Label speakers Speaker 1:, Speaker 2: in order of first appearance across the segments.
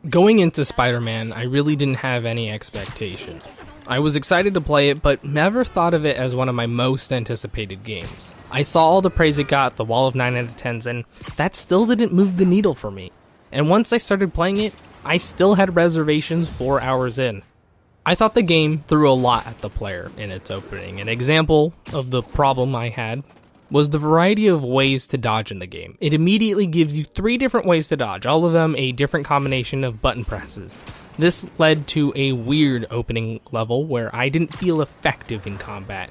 Speaker 1: Going into Spider-Man, I really didn't have any expectations. I was excited to play it, but never thought of it as one of my most anticipated games. I saw all the praise it got, the wall of 9 out of 10s, and that still didn't move the needle for me. And once I started playing it, I still had reservations 4 hours in. I thought the game threw a lot at the player in its opening. An example of the problem I had was the variety of ways to dodge in the game. It immediately gives you 3 different ways to dodge, all of them a different combination of button presses. This led to a weird opening level where I didn't feel effective in combat.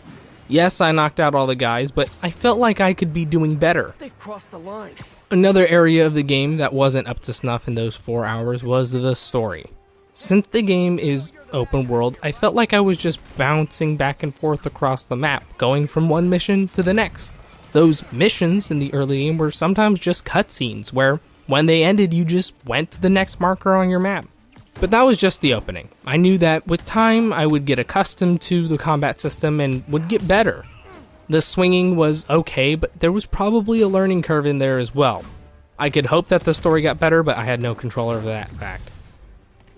Speaker 1: Yes, I knocked out all the guys, but I felt like I could be doing better.
Speaker 2: They've crossed the line.
Speaker 1: Another area of the game that wasn't up to snuff in those 4 hours was the story. Since the game is open world, I felt like I was just bouncing back and forth across the map, going from one mission to the next. Those missions in the early game were sometimes just cutscenes, where when they ended you just went to the next marker on your map. But that was just the opening. I knew that with time I would get accustomed to the combat system and would get better. The swinging was okay, but there was probably a learning curve in there as well. I could hope that the story got better, but I had no control over that fact.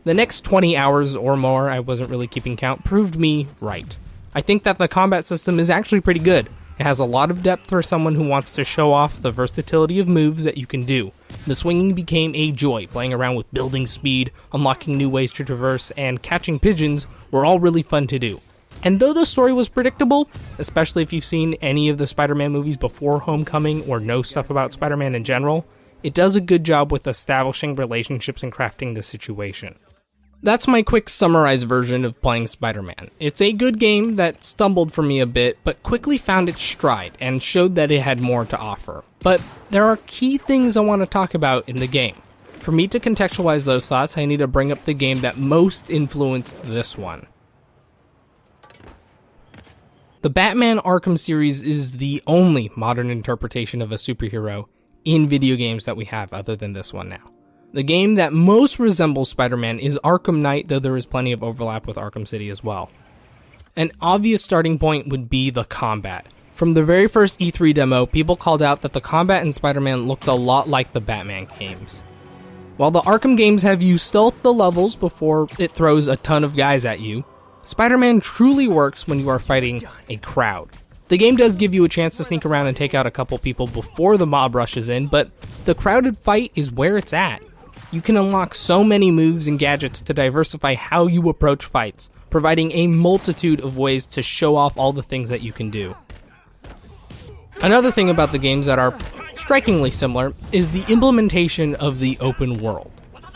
Speaker 1: The next 20 hours or more, I wasn't really keeping count, proved me right. I think that the combat system is actually pretty good. It has a lot of depth for someone who wants to show off the versatility of moves that you can do. The swinging became a joy. Playing around with building speed, unlocking new ways to traverse, and catching pigeons were all really fun to do. And though the story was predictable, especially if you've seen any of the Spider-Man movies before Homecoming or know stuff about Spider-Man in general, it does a good job with establishing relationships and crafting the situation. That's my quick summarized version of playing Spider-Man. It's a good game that stumbled for me a bit, but quickly found its stride and showed that it had more to offer. But there are key things I want to talk about in the game. For me to contextualize those thoughts, I need to bring up the game that most influenced this one. The Batman Arkham series is the only modern interpretation of a superhero in video games that we have other than this one now. The game that most resembles Spider-Man is Arkham Knight, though there is plenty of overlap with Arkham City as well. An obvious starting point would be the combat. From the very first E3 demo, people called out that the combat in Spider-Man looked a lot like the Batman games. While the Arkham games have you stealth the levels before it throws a ton of guys at you, Spider-Man truly works when you are fighting a crowd. The game does give you a chance to sneak around and take out a couple people before the mob rushes in, but the crowded fight is where it's at. You can unlock so many moves and gadgets to diversify how you approach fights, providing a multitude of ways to show off all the things that you can do. Another thing about the games that are strikingly similar is the implementation of the open world.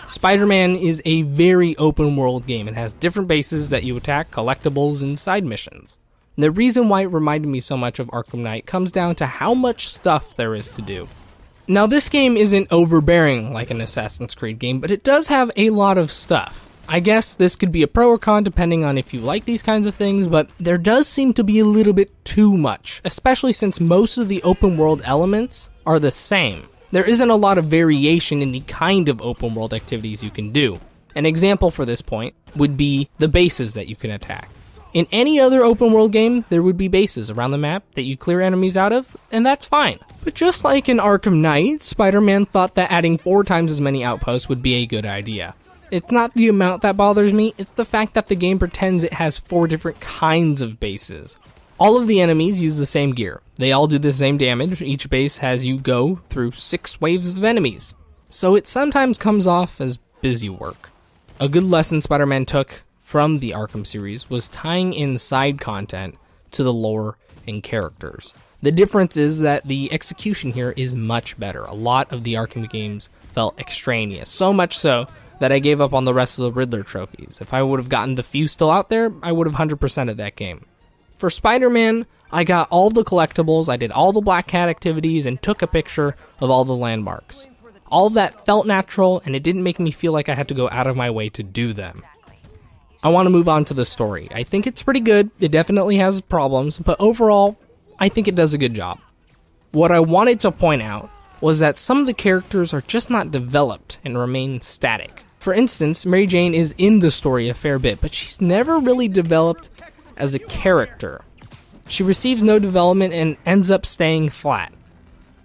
Speaker 1: Spider-Man is a very open world game. It has different bases that you attack, collectibles, and side missions. The reason why it reminded me so much of Arkham Knight comes down to how much stuff there is to do. Now, this game isn't overbearing like an Assassin's Creed game, but it does have a lot of stuff. I guess this could be a pro or con depending on if you like these kinds of things, but there does seem to be a little bit too much, especially since most of the open world elements are the same. There isn't a lot of variation in the kind of open world activities you can do. An example for this point would be the bases that you can attack. In any other open world game, there would be bases around the map that you clear enemies out of, and that's fine. But just like in Arkham Knight, Spider-Man thought that adding 4 times as many outposts would be a good idea. It's not the amount that bothers me, it's the fact that the game pretends it has 4 different kinds of bases. All of the enemies use the same gear. They all do the same damage. Each base has you go through 6 waves of enemies. So it sometimes comes off as busy work. A good lesson Spider-Man took from the Arkham series was tying in side content to the lore and characters. The difference is that the execution here is much better. A lot of the Arkham games felt extraneous, so much so that I gave up on the rest of the Riddler trophies. If I would have gotten the few still out there, I would have 100%ed that game. For Spider-Man, I got all the collectibles, I did all the Black Cat activities, and took a picture of all the landmarks. All of that felt natural, and it didn't make me feel like I had to go out of my way to do them. I want to move on to the story. I think it's pretty good. It definitely has problems, but overall, I think it does a good job. What I wanted to point out was that some of the characters are just not developed and remain static. For instance, Mary Jane is in the story a fair bit, but she's never really developed as a character. She receives no development and ends up staying flat.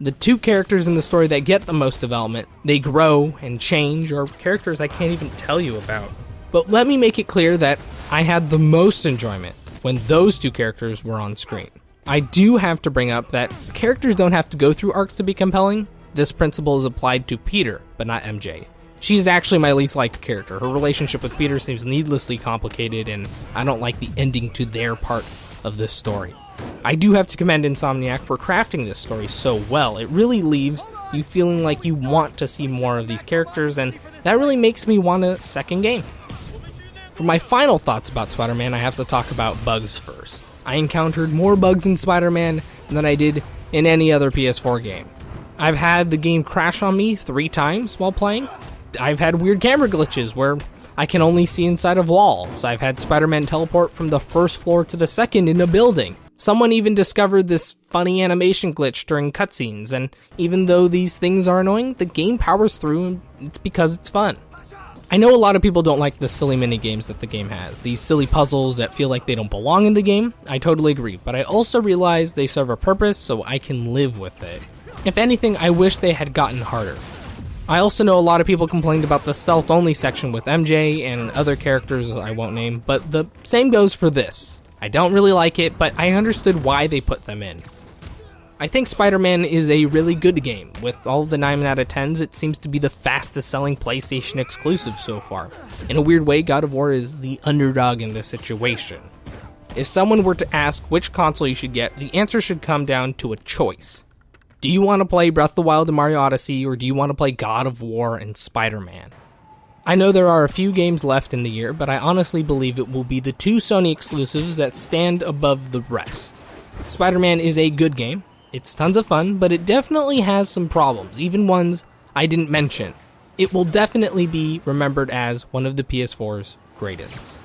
Speaker 1: The two characters in the story that get the most development, they grow and change, are characters I can't even tell you about. But let me make it clear that I had the most enjoyment when those two characters were on screen. I do have to bring up that characters don't have to go through arcs to be compelling. This principle is applied to Peter, but not MJ. She's actually my least liked character. Her relationship with Peter seems needlessly complicated, and I don't like the ending to their part of this story. I do have to commend Insomniac for crafting this story so well. It really leaves you feeling like you want to see more of these characters, and that really makes me want a second game. For my final thoughts about Spider-Man, I have to talk about bugs first. I encountered more bugs in Spider-Man than I did in any other PS4 game. I've had the game crash on me 3 times while playing. I've had weird camera glitches where I can only see inside of walls. I've had Spider-Man teleport from the first floor to the second in a building. Someone even discovered this funny animation glitch during cutscenes, and even though these things are annoying, the game powers through, and it's because it's fun. I know a lot of people don't like the silly mini-games that the game has, these silly puzzles that feel like they don't belong in the game. I totally agree, but I also realize they serve a purpose, so I can live with it. If anything, I wish they had gotten harder. I also know a lot of people complained about the stealth-only section with MJ and other characters I won't name, but the same goes for this. I don't really like it, but I understood why they put them in. I think Spider-Man is a really good game. With all of the 9 out of 10s, it seems to be the fastest selling PlayStation exclusive so far. In a weird way, God of War is the underdog in this situation. If someone were to ask which console you should get, the answer should come down to a choice. Do you want to play Breath of the Wild and Mario Odyssey, or do you want to play God of War and Spider-Man? I know there are a few games left in the year, but I honestly believe it will be the 2 Sony exclusives that stand above the rest. Spider-Man is a good game. It's tons of fun, but it definitely has some problems, even ones I didn't mention. It will definitely be remembered as one of the PS4's greatest.